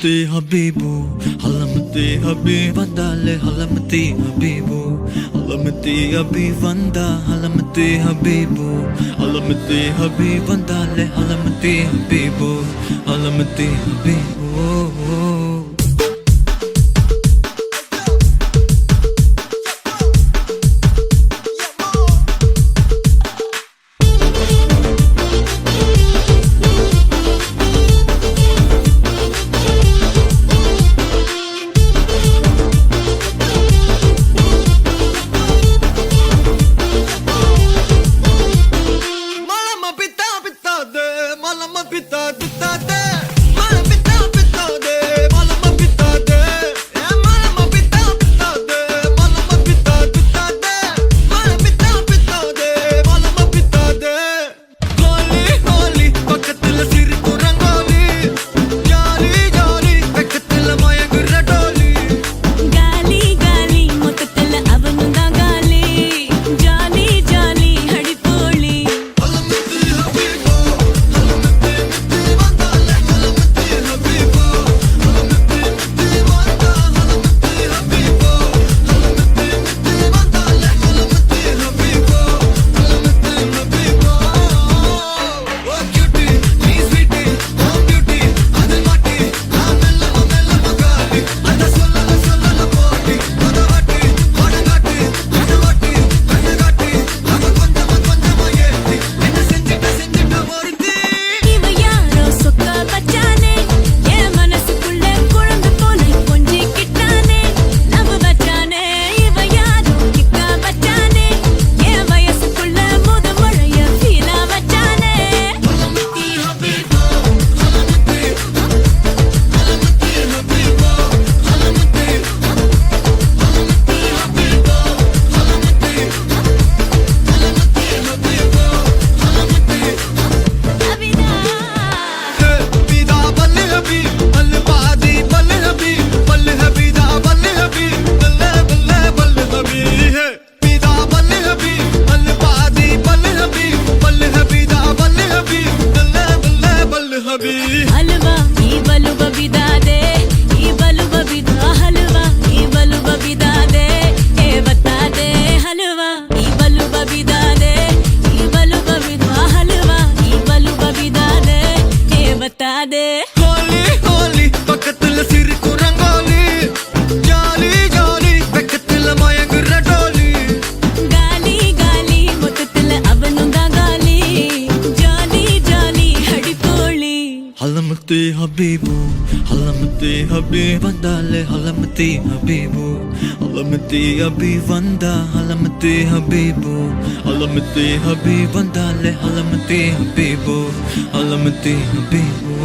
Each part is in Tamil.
ஹலமத்தே ஹபீபு ஹலமத்தே ஹபீப் வந்தாலே ஹலமத்தே ஹபீபு ஹலமத்தே ஹபீப் வந்தா ஹலமத்தே ஹபீபு ஹலமத்தே ஹபீப் வந்தாலே ஹலமத்தே ஹபீபு ஹலமத்தே ஹபீபு हलवा ई बलु बबिदा दे ई बलु बबिदा हलवा ई बलु बबिदा दे ए बता दे हलवा ई बलु बबिदा दे ई बलु बबिदा हलवा ई बलु बबिदा दे ए बता दे होली होली பக்கத்துல சிரிக்கும் ரங்கோலி ஜாலி ஜாலி பக்கத்துல மயங்குற டோலி गाली गाली முத்தத்துல அவனுந்தா गाली ஜாலி ஜாலி ஹடிப்போலி ஹலமத்தே ஹபீபு ஹலமத்தே ஹபீப் வந்தாலே ஹலமத்தே ஹபீபு ஹலமத்தே ஹபீப் வந்தா ஹலமத்தே ஹபீபு ஹலமத்தே ஹபீப் வந்தாலே ஹலமத்தே ஹபீபு ஹலமத்தே ஹபீபு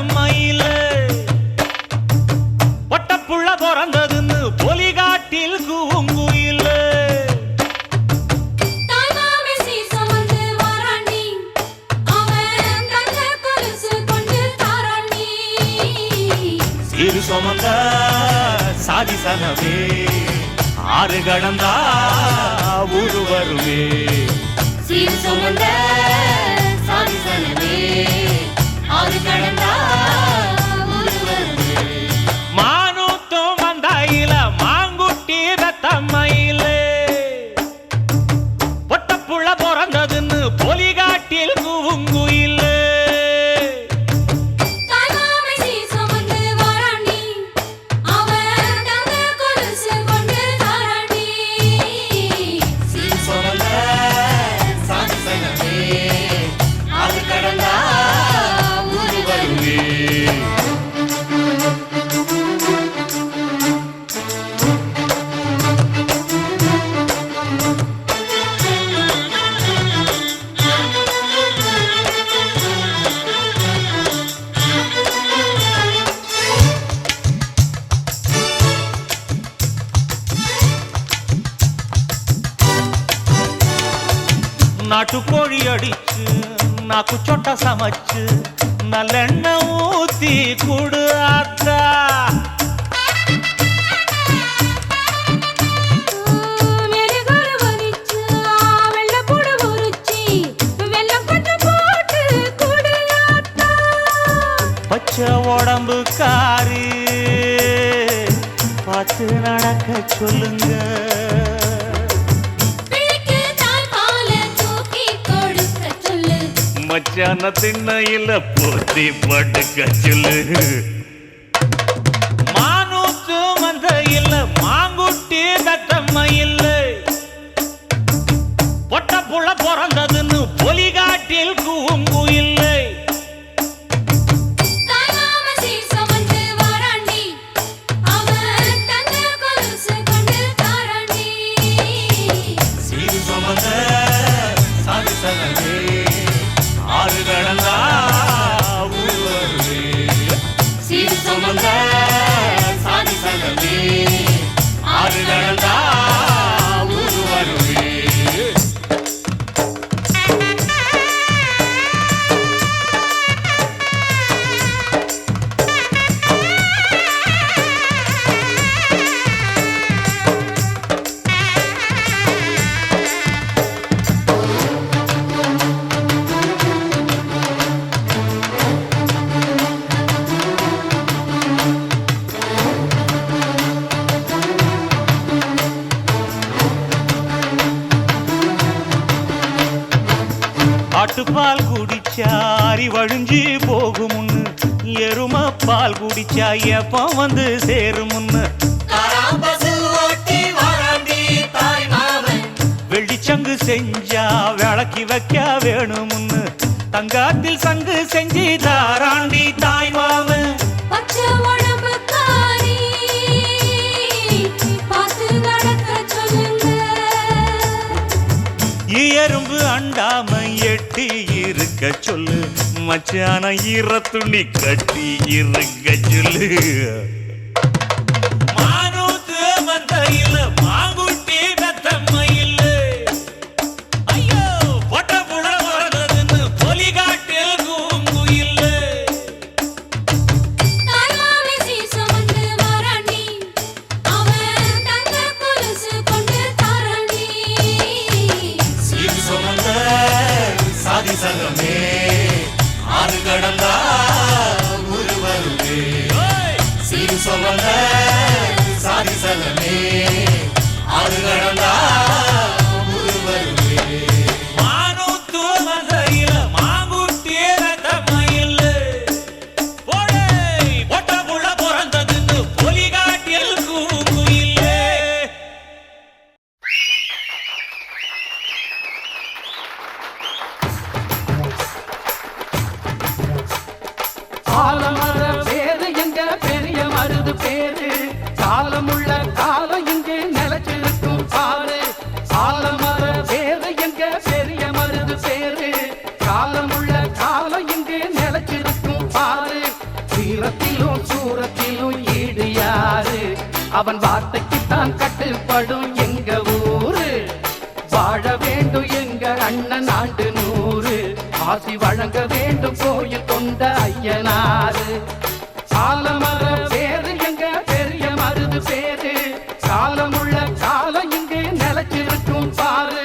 மயில பொட்டப்புள்ள பிறந்ததுன்னு பொலிகாட்டில் கூங்குயில இரு சுமந்த சாதி சனவே ஆறு கடந்தா ஊரு வருவே சீர் சுமந்த சாதி சனவே ஆறு கடந்தா ஊரு வருவே மானூத்தும் வந்தாயில மாங்குட்டி ரத்தம்மையில பொட்டப்புள்ள பிறந்ததுன்னு பொலிகாட்டில் கூங்குயில நாட்டுக்கோழி அடிச்சு நாக்கு சொட்ட சமைச்சு நல்லெண்ணெய் ஊத்தி குடு ஆத்தா பச்சை உடம்பு காரி பார்த்து நடக்க சொல்லுங்க மச்சான திண்ணையில போத்தி படுக்க சொல்லு மானூத்து மந்த இல்ல மாங்குட்டி தத்தம்ம இல்ல பொட்ட புள்ள பிறந்ததுன்னு பொலிகாட்டில் கூங்கு இல்லை ஆட்டுப்பால் குடிச்சா அறிவழிஞ்சு போகுமுன்னு எரும பால் குடிச்சா எப்ப வந்து சேருமுன்னு வெள்ளிச்சங்கு செஞ்சா விளக்கி வைக்க வேணுமுன்னு தங்காத்தில் சங்கு செஞ்சு தாராண்டி தாய் மாமன் எறும்பு அண்டாம எட்டி இருக்க சொல்லு மச்சான ஈர துணி கட்டி இருக்க சொல்லு மானூத்து மந்த இல்ல மாங்குட்டி பெத்தம்ம இல்ல ஐயோ பொட்ட புள்ள வரதுன்னு பொலிகாட்டில் கூங்கு இல்ல சாதி சங்கமே ஆறு கடந்தா ஊரு வருவே சீரு சொந்த சாதி சங்கமே ஆறு கடந்தா ஊரு வருவே மானூத்து மந்தையில மாங்குட்டி ரத்தம்ம இல்ல போடே பொட்ட புள்ள பிறந்ததுன்னு பொலிகாட்டில் கூங்கு இல்ல ஆலமர பேரு எங்க பெரிய மருது பேரு காலமுள்ள காலம் இங்கே நிலைச்சிருக்கும் பாரு ஆலமர பேரு எங்க பெரிய மருது பேரு காலமுள்ள காலம் இங்கே நிலைச்சிருக்கும் பாரு அவன் வார்த்தைக்குத்தான் கட்டுப்படும் எங்க ஊரு. வாழ வேண்டும் எங்க அண்ணன் ஆண்டு 100. ஆசி வழங்க வேண்டும் கோயில் கொண்ட ஐயனாரு. ஆலமர பேரு எங்க பெரிய மருது பேரு. காலமுள்ள காலம் இங்கே நிலைச்சிருக்கும் பாரு.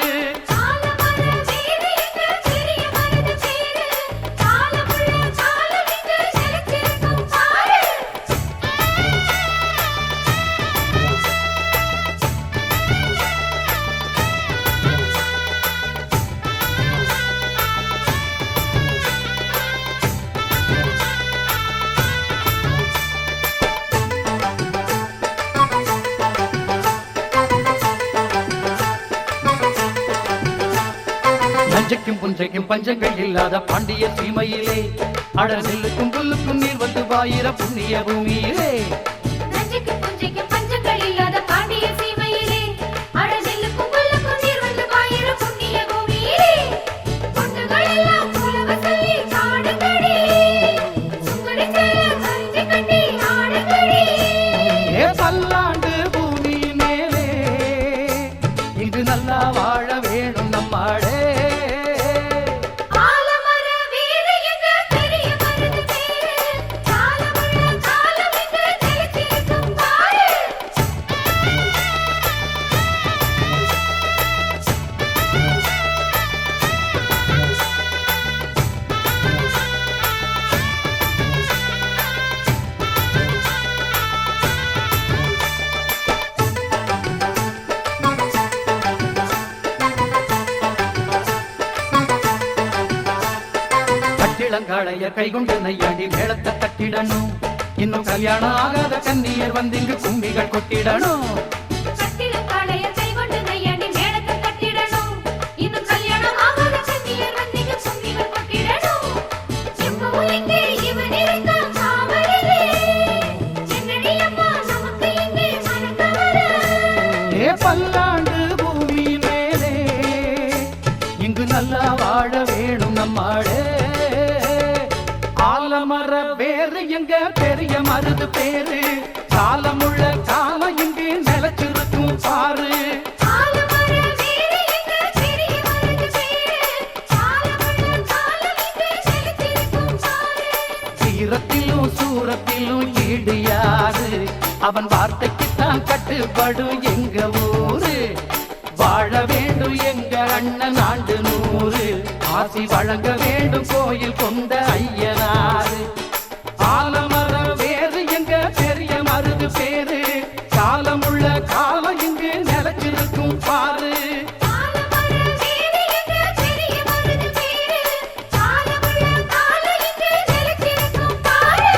நஞ்சைக்கும் புஞ்சைக்கும் பஞ்சங்கள் இல்லாத பாண்டிய சீமையிலே அட நெல்லுக்கும் புல்லுக்கும் நீர் வந்து வாயிர புண்ணிய பூமியிலே. நஞ்சைக்கும் புஞ்சைக்கும் பஞ்சங்கள் இல்லாத பாண்டிய சீமையிலே அட நெல்லுக்கும் புல்லுக்கும் நீர் வந்து வாயிர புண்ணிய பூமியிலே. பொண்ணுகள் எல்லாம் புலவ சொல்லி பாடுங்கடி, சுங்கடி செல்ல கஞ்சி கட்டி ஆடுங்கடி. ஏ பல்லாண்டு பூமி மேலே இங்கு நல்லா வாழ வேணும் நம்மாடே. கட்டிடங்காளைய கைகொண்டு நையாண்டி மேளத்தை தட்டிடணும். இன்னும் கல்யாணம் ஆகாத கன்னியர் வந்து இங்கு கும்பிகள் கொட்டிடணும். கட்டிடங்காளைய கைகொண்டு நையாண்டி மேளத்தை தட்டிடணும். இன்னும் கல்யாணம் ஆகாத கன்னியர் வந்து இங்கு கும்பிகள் கொட்டிடணும். எப்பவும் இங்கே இவன் இருந்தான் காவலிலே. என்னடி அம்மா நமக்கு இங்கே மனக்கவலை. ஏ பல்லாண்டு பூமி மேலே இங்கு நல்லா வாழ வேணும் நம்மாடே. ஆலமர பேரு எங்க பெரிய மருது பேரு. காலமுள்ள காலம் இங்கே நிலைச்சிருக்கும் பாரு. ஆலமர வேறு எங்க பெரிய மருது பேரு. காலமுள்ள காலம் இங்கே நிலைத்திருக்கும் பாரு. சீரத்திலும் சூரத்திலும் ஈடு யாரு. அவன் வார்த்தைக்குத்தான் கட்டுப்படும் எங்க ஊரு. வாழ வேண்டும் எங்க அண்ணன் ஆண்டு 100. ஆசி வழங்க வேண்டும் கோயில் கொண்ட ஐயனாரு. ஆலமர வேறு எங்க பெரிய மருது பேரு. காலமுள்ள காலம் இங்கு நிலைச்சிருக்கும் பாரு. ஆலமர வேறு எங்க பெரிய மருது பேரு. காலமுள்ள காலம் இங்கே நிலைத்திருக்கும் பாரு.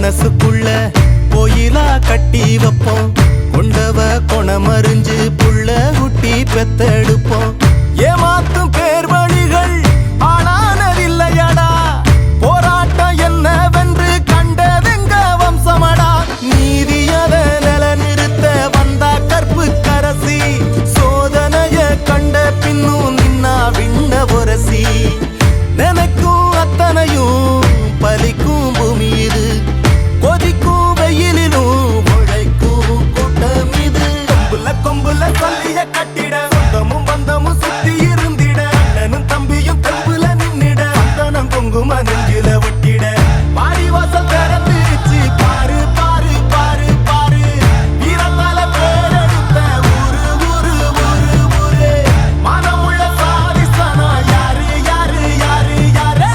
மனசுக்குள்ள கோயிலா கட்டி வைப்போம். கொண்டவ கொணமறிஞ்சு புள்ள குட்டி பெத்தெடுப்போம். ஏமாத்தும் பேர் வழிகள் ஆளானதில்லையடா. போராட்டம் என்னவென்று கண்டதெங்க வம்சமடா. நீதியத நில நிறுத்த வந்தா கற்பு கரசி. சோதனைய கண்ட பின்னும் நின்னா விண்ண ஒரசி. நினைக்கும் அத்தனையும் பலிக்கும் பூமி இது. கொதிக்கும் வெயிலிலும் உழைக்கும் கூட்டம் இது. கொம்புல கொம்புல சொல்லிய கட்டிட சொந்தமும் பந்தமும் சுத்தி இருந்திட. அண்ணனும் தம்பியும் தெம்புல நின்னிட. சந்தனம் குங்கும நெஞ்சில ஒட்டிட. வாடிவாசல் திறந்துச்சு பாரு பாரு பாரு பாரு. வீரத்தால பேரெடுத்த ஊரு ஊரு ஊரு ஊரு. மனமுள்ள சாதிசனா யாரு யாரு யாரு யாரு.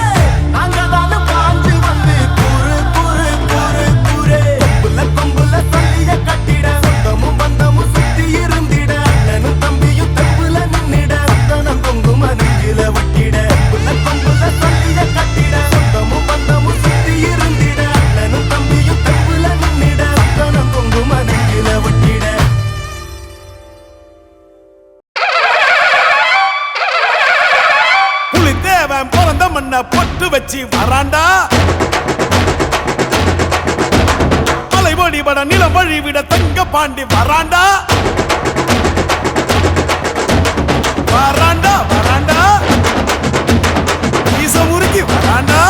நாங்கதானு பாஞ்சு வந்து கூறு கூறு கூறு கூறு. கொம்புல கொம்புல சொல்லிய கட்டிட சொந்தமும் பந்தமும் சுத்தி இருந்திட. அண்ணனும் தம்பியும் தெம்புல நின்னிட. சந்தனம் குங்கும நெஞ்சில ஒட்டிட. கொம்புல கொம்புல சொல்லிய கட்டிட சொந்தமும் பந்தமும் சுத்தி இருந்திட. அண்ணனும் தம்பியும் தெம்புல நின்னிட. சந்தனம் குங்கும நெஞ்சில ஒட்டிட. புலித்தேவன் பிறந்த மண்ண பொட்டு வச்சு வராண்டா. மலைவடி வட நிலம் வழி விட தங்க பாண்டி வராண்டா. வராண்டா வராண்டா ஈச முறுக்கி வராண்டா.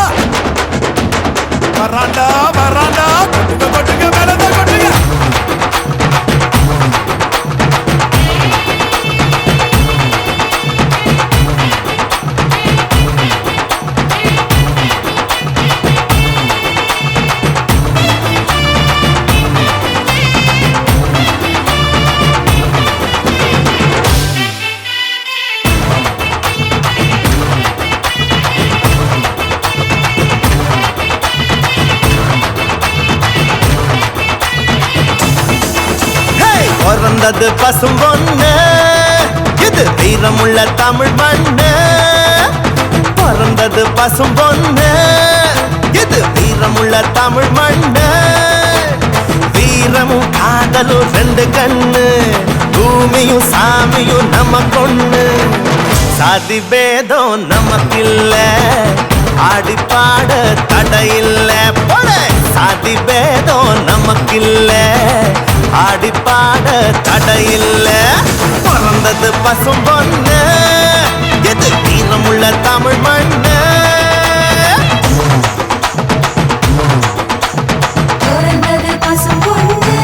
வராண்டா வராண்டா கொட்டுங்க கொட்டுங்க மேலத கொட்டுங்க. பிறந்தது பசும் பொண்ணு. இது வீரமுள்ள தமிழ் மண்ணு. பிறந்தது பசும் பொண்ணு. இது வீரமுள்ள தமிழ் மண்ணு. வீரமும் காதலும் ரெண்டு கண்ணு. பூமியும் சாமியும் நமக்கொண்ணு. சாதி பேதம் நமக்கில்ல. ஆடி பாட தடையில்ல. போட சாதி பேதம் நமக்கில்ல. ஆடி பாட தடையில்ல. பிறந்தது பசும் பொண்ணு. எது வீரமுள்ள தமிழ் மண்ணு. பிறந்தது பசும் பொண்ணு.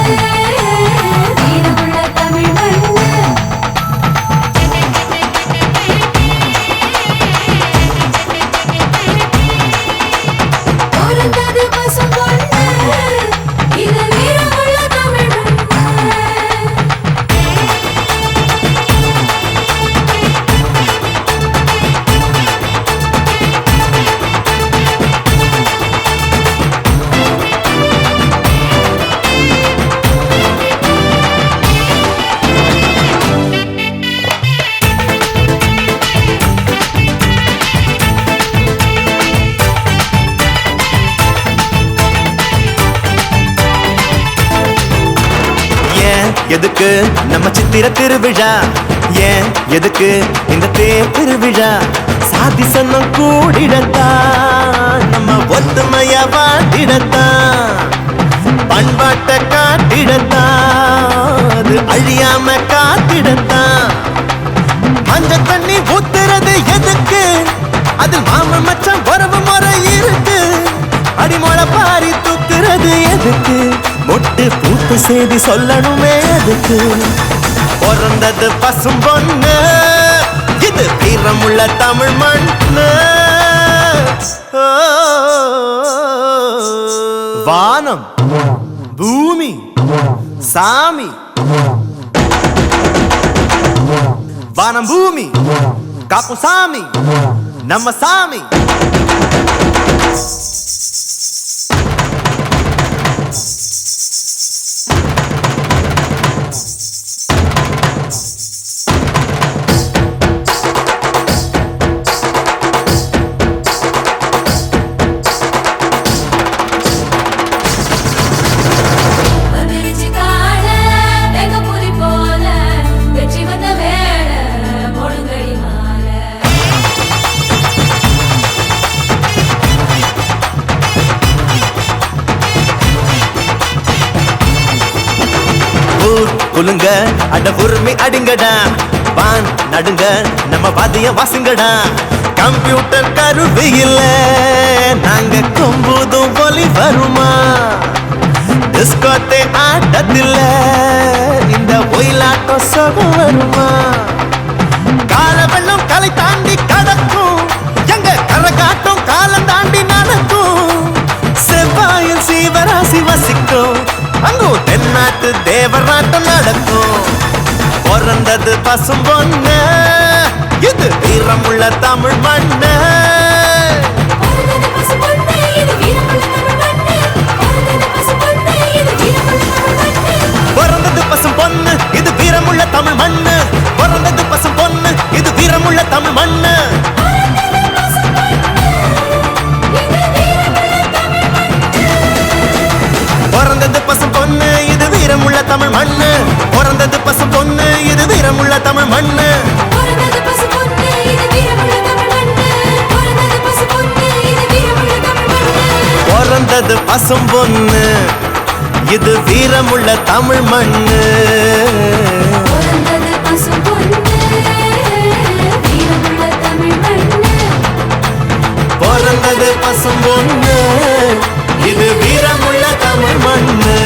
வீரமுள்ள தமிழ் மண்ணு. பிறந்தது பசும் பொண்ணு. இது வீரமுள்ள தமிழ் மண்ணு. ஏன் எதுக்கு நம்ம சித்திர திருவிழா. ஏன் எதுக்கு இந்த தேர் திருவிழா. சாதி சன்னம் கூடிடத்தான். நம்ம ஒத்துமையா வாட்டிடத்தான். பண்பாட்டை காட்டிடத்தான். அது அழியாம காத்திடத்தான். மஞ்ச தண்ணி ஊத்துறது எதுக்கு. அதில் மாமன் மச்சான் உறவு முறை இருக்கு. அடிமொழ பாரி தூக்குறது எதுக்கு. மொட்டு பூத்து செய்தி சொல்லணுமே எதுக்கு. பிறந்தது பசும் பொண்ணு. இது வீரமுள்ள தமிழ் மண்ணு. வானம் பூமி சாமி. வானம் பூமி காக்கும் சாமி நம்ம சாமி. குலுங்க அட உரிமை அடிங்கடா வான் நடுங்க நம்ம வாதியம் வாசுங்கடா கம்ப்யூட்டர் கருவியில நாங்க கொம்புதும் ஒலி வருமா டிஸ்கோத்தே ஆட்டத்தில் இந்த ஒயிலாட்டம் சொகம் வருமா கால வெள்ளம் கலை தாண்டி கடக்கும் எங்க கரகாட்டம் காலம் தாண்டி நடக்கும் செவ்வாயில் சீவராசி வசிக்கும் அங்கும் தென்னாட்டு தேவராட்டம் நடக்கும் பிறந்தது பசும் பொண்ணு இது வீரமுள்ள தமிழ் மண்ணு பிறந்தது பசும் பொண்ணு இது வீரமுள்ள தமிழ் மண்ணு பிறந்தது பசும் பொண்ணு இது வீரமுள்ள தமிழ் மண்ணு பிறந்தது பசும் பொண்ணு இது வீரமுள்ள தமிழ் மண்ணு பிறந்தது பசும் பொண்ணு இது வீரமுள்ள தமிழ் மண்ணு பிறந்தது பசும் பொண்ணு இது வீரமுள்ள தமிழ் மண்ணு பிறந்தது பசும் பொண்ணு இது வீரமுள்ள தமிழ் மண்ணு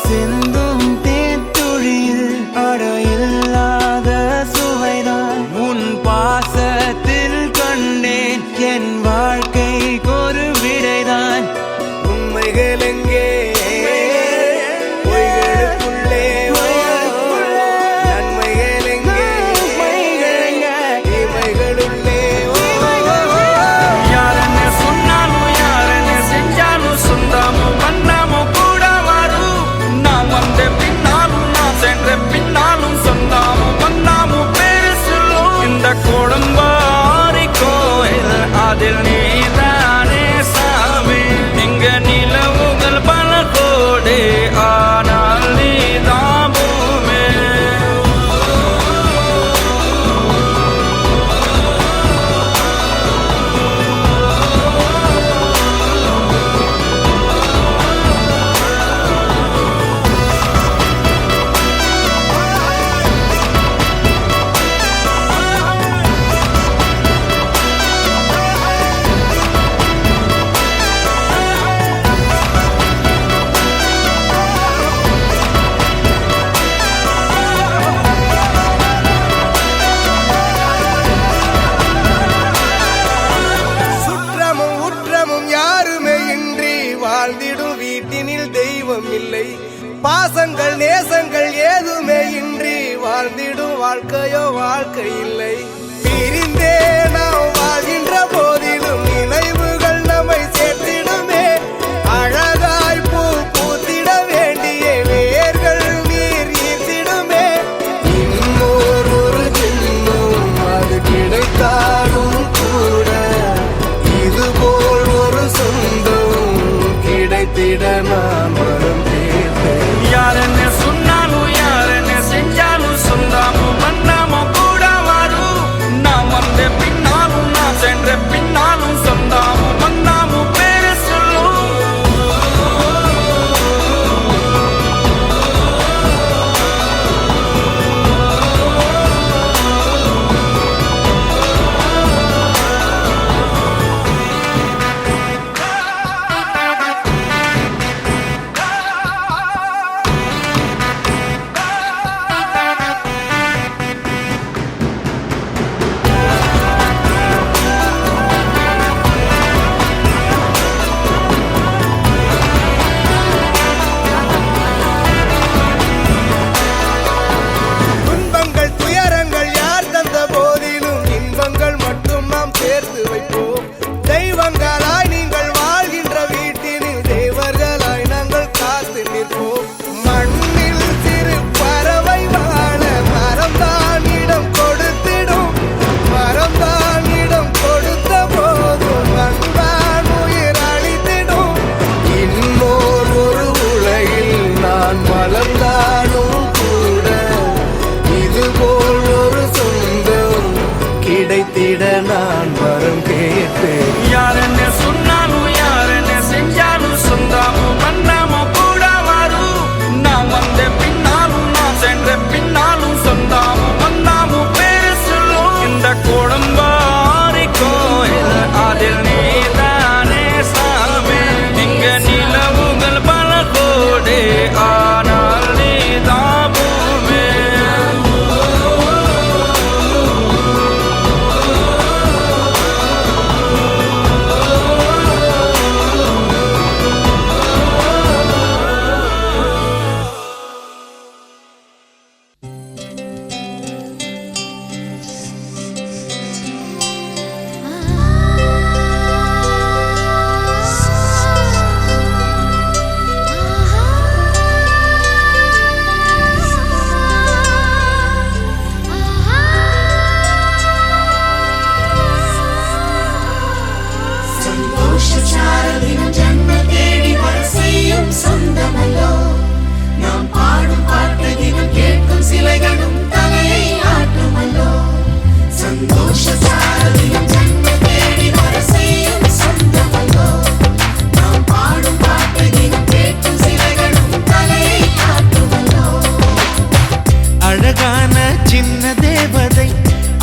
சிந்தும் தேத்துழியில் அடையில்லாத சுவைதான் உன் பாசத்தில் கண்டேன் என் வாழ்க்கைக்கு ஒரு விடைதான் உண்மைகள் எங்கே பொய்களுக்குள்ளே நன்மைகள் எங்கே இமைகளுள்ளே யாரென்ன சொன்னாலும் யாரென்ன செஞ்சாலும் சொந்தமும் வண்ணமும் கூட வரும் நான் வந்த பின்னாலும் நான் சென்ற பின்னாலும் சொந்தமும் வண்ணமும் பேரு சொல்லும் இந்த குடும்பாரி கோயில் அதில் நீதானே சாமி இங்க நிலவுகள் பல கோடி ஆனால் நீதான் பூமி சுற்றமும் உற்றமும் யாருமே இன்றி வாழ்ந்திடும் வீட்டினில் தெய்வம் இல்லை பாசங்கள் நேசங்கள் ஏதுமே இன்றி வாழ்ந்திடும் வாழ்க்கையோ வாழ்க்கை இல்லை பிரிந்தே நாம் வாழ்கின்ற போதிலும் நினைவுகள் நம்மை சேர்த்திடுமே அழகாய் பூ பூத்திட வேண்டிய வேர்கள் நீர் ஈர்த்திடுமே இன்னொரு ஜென்மம் அது கிடைத்தாலும் கூட இதுபோல் ஒரு சொந்தம் கிடைத்திட நான் மனம் தேர்ந்தேன் யாரென்ன சொன்னாலும் யாரென்ன செஞ்சாலும் சொந்தமும் வண்ணமும் கூட வரும் நான் வந்த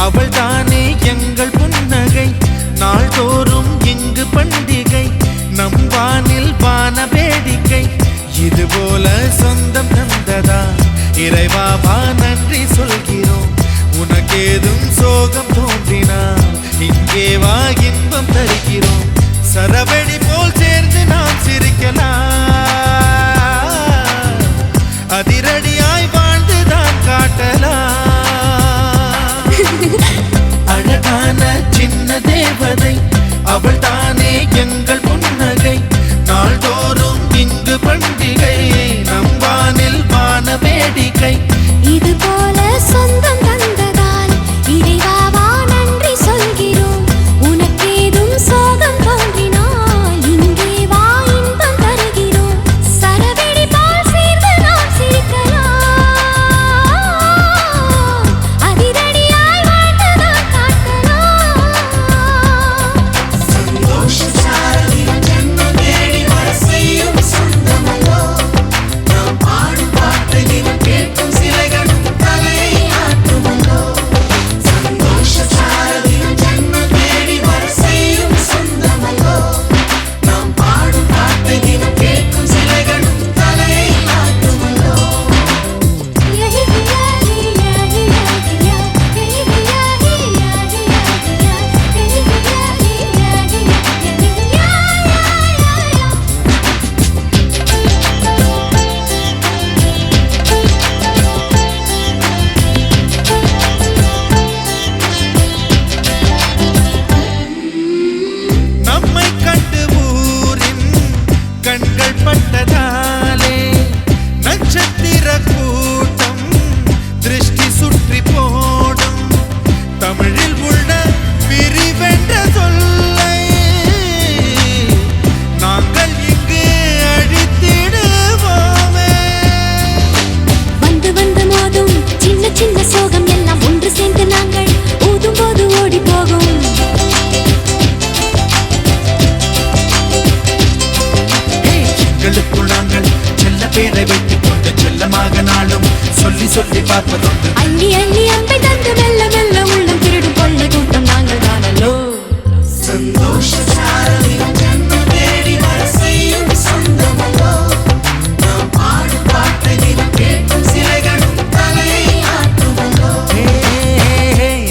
அவள் தானே எங்கள் புன்னகை நாள்தோறும் இங்கு பண்டிகை நம் வானில் வான வேடிக்கை இதுபோல சொந்தம் தந்ததா இறைவாவா நன்றி சொல்கிறோம் உனக்கேதும் சோகம் தோன்றினால் இங்கே வா இன்பம் தருகிறோம் சரவெடி போல் சேர்ந்து நாம் சிரிக்கலாம் அதிரடியாய் வாழ்ந்துதான் காட்டலாம் அழகான சின்ன தேவதை அவள் தானே எங்கள் புன்னகை நாள்தோறும் இங்கு பண்டிகை நம் வானில் வான வேடிக்கை இது போல சொந்தம் தந்ததால் இறைவாவா நன்றி சொல்கிறோம் உனக்கேதும் சோகம் தோன்றினால் இங்கே வா இன்பம் தருகிறோம் சரவெடி போல் சேர்ந்து நாம் சிரிக்கலாம் அதிரடியாய் வாழ்ந்துதான் காட்டலாம் நம்மை கண்டு ஊரின் கண்கள் பட்டதாலே நட்சத்திர கூட்டம் திருஷ்டி சுற்றி போடும் தமிழில் உள்ள பிரிவென்ற சொல்லை நாங்கள் இங்கு அழித்திடுவோமே வந்து வந்து மோதும் சின்ன சின்ன சோகம் எல்லாம் ஒன்று சேர்ந்து நாங்கள் ஊதும் போது ஓடி போகும் எங்களுக்குள் நாங்கள் செல்ல பேரை வைத்துக் கொண்டு செல்லமாக நாளும் சொல்லி சொல்லி பார்ப்பதொன்று அள்ளி அள்ளி அம்பை தந்து மெல்ல மெல்ல உள்ளம் திருடும் கொள்ளை கூட்டம் நாங்கள் தானல்லோ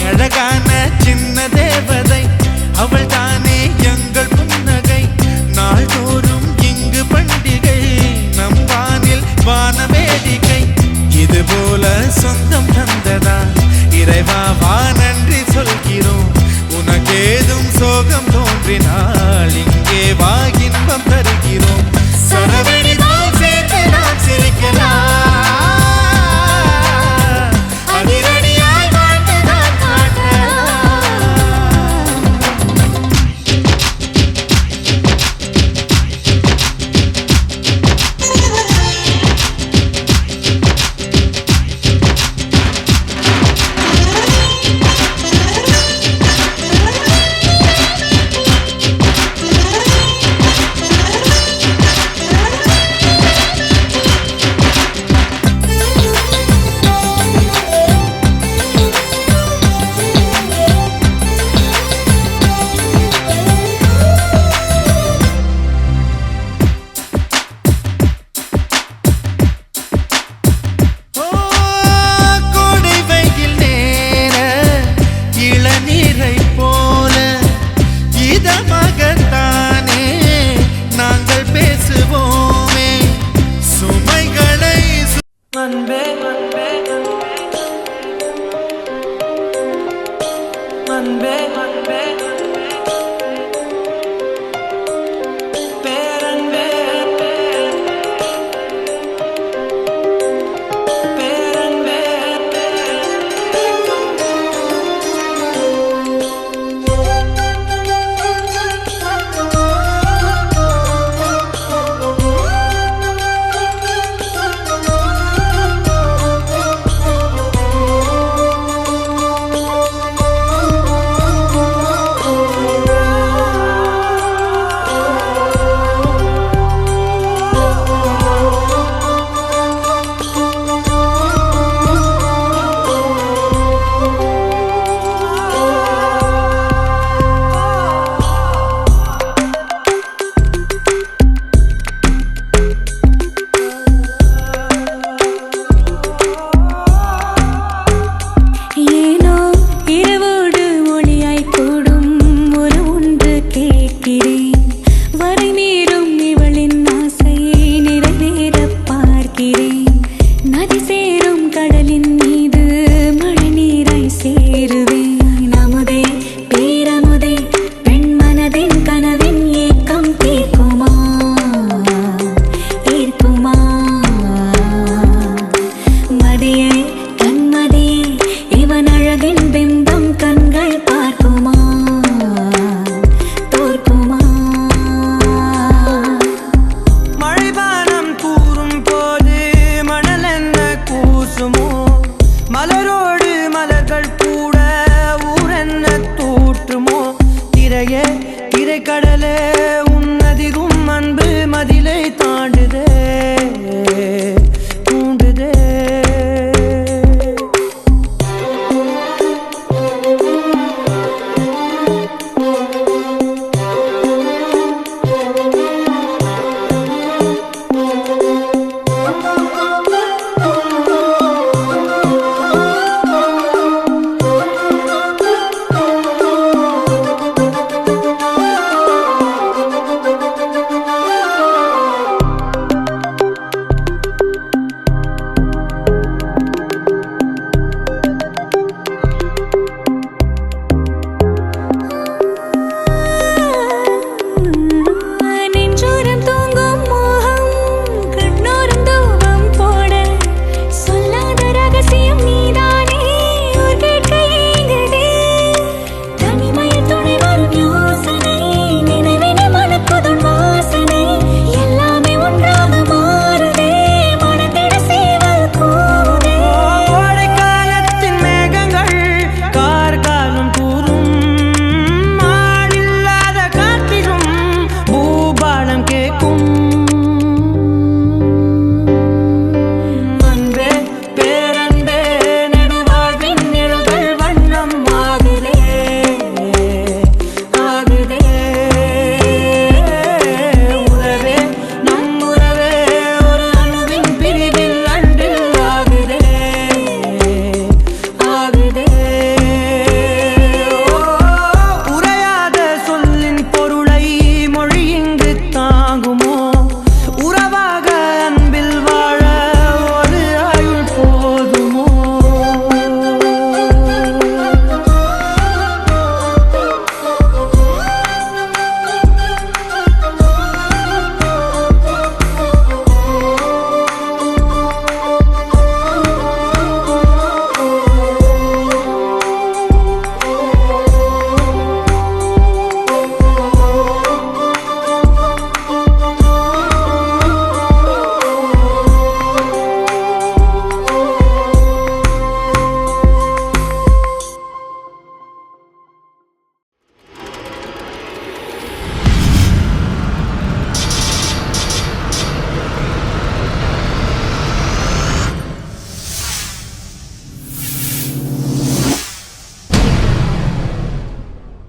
அழகான சின்ன தேவதை அவள் தானே எங்கள் புன்னகை நாள்தோறும் இங்கு பண்டிகை நம் வானில் வான வேடிக்கை இது போல சொந்தம் தந்ததா இறைவாவா நன்றி சொல்கிறோம் உனக்கேதும் சோகம் தோன்றினால்